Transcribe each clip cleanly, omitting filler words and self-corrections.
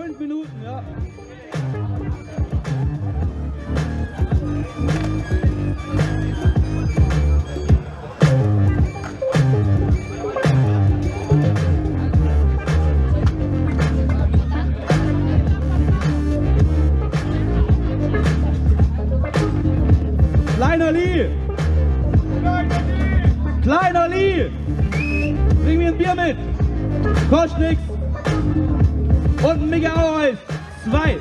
5 Minuten, ja. Kleiner Lee! Kleiner Lee! Bring mir ein Bier mit! Kostet nix! Und ein Mega Eis! 2!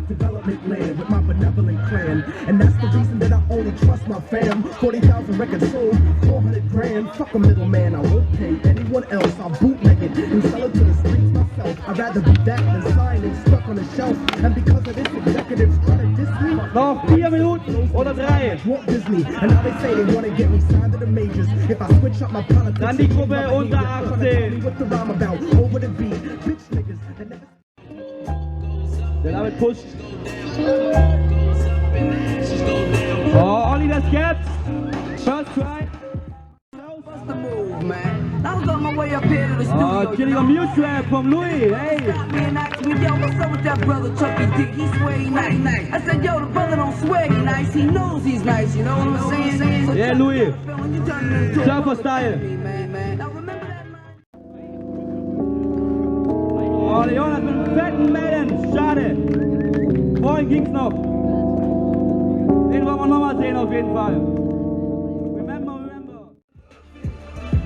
Development land with my benevolent clan, and that's the reason that I only trust my fam. 40,000 records sold, 400 grand. Fuck a middleman, I will pay anyone else. I'll bootleg it and sell it to the streets myself. I'd rather be that than signed and stuck on a shelf. And because of this, executives try to diss me. Noch 4 Minuten oder 3. Walt Disney, and now they say they want to get me signed to the majors. If I switch up my politics, Dann die Gruppe unter 18. what the rhyme about over the beat, bitch niggas. Der David pusht. Oh, Olli, das gibt's. First try. What's the move, man? I was on my way up here to the studio. Oh, getting a mute trap from Louis. Hey. Stop me and asked me, yo, what's up with that brother Chucky Dick? He swear he nice. I said, yo, the brother don't swear he nice. He knows he's nice. You know what I'm saying? So Yeah, Louis. Surfer Surfer style. Now remember that line? Oh, Leon hat mit einem fetten Melon. Schade. Vorhin ging's noch. Den wollen wir nochmal sehen auf jeden Fall. Remember.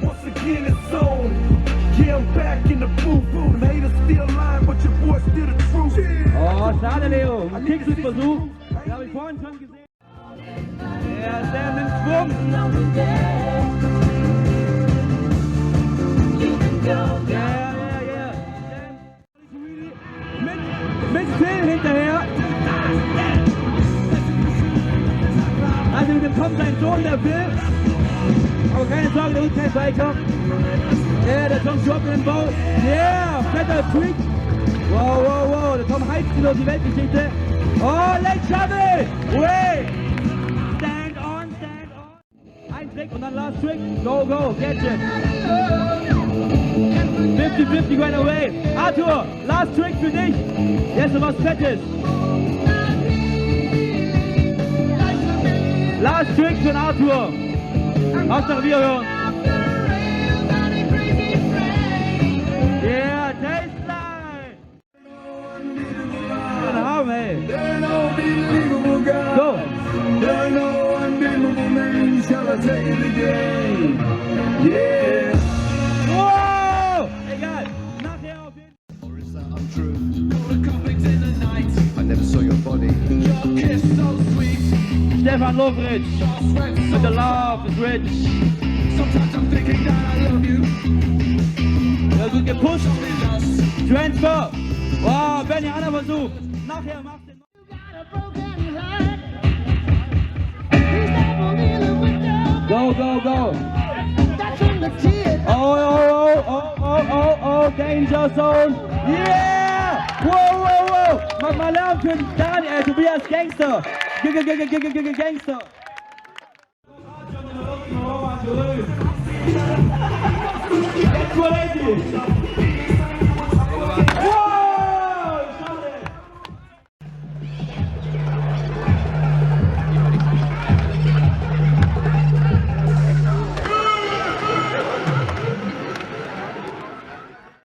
Once again it's on. Yeah, I'm back in the booth. Them haters still lying, but your boy still the truth. Oh, schade, Leo. Ein Kickflip-Versuch. Den habe ich vorhin schon gesehen. Ja, Sam nimmt Schwung. Yeah. Mit Phil hinterher. Also mit dem Kopf sein Sohn, der Phil. Aber keine Sorge, der ist kein Biker. Ja, der Tom Schwab in den Bau. Yeah, fetter Freak. Wow. Der Tom heizt ihn durch die Weltgeschichte. Oh, Leg Shovel. Way. Stand on. Ein Trick und dann last trick. Go, catch it. 50-50 right away. Arthur, last trick für dich. Jetzt noch was Fettes. Last trick für Arthur. Hauptsache wir hören. Yeah, taste line. Guten Abend, ey. Go. Yeah. Wow. Egal. Nachher auf jeden Fall. Or is that untrue? All the conflict in the night. I never saw your body. Your kiss so sweet. Stefan Lofritz. With the love is rich. Sometimes I'm thinking that I love you. Ja, gut gepusht. Transfer. Wow, Benny, einer Versuch. Nachher macht den. Go. Oh, Danger Zone. Yeah! Wow. Mach mal Lärm für Daniel, Tobias Gangster. Gangster. Jetzt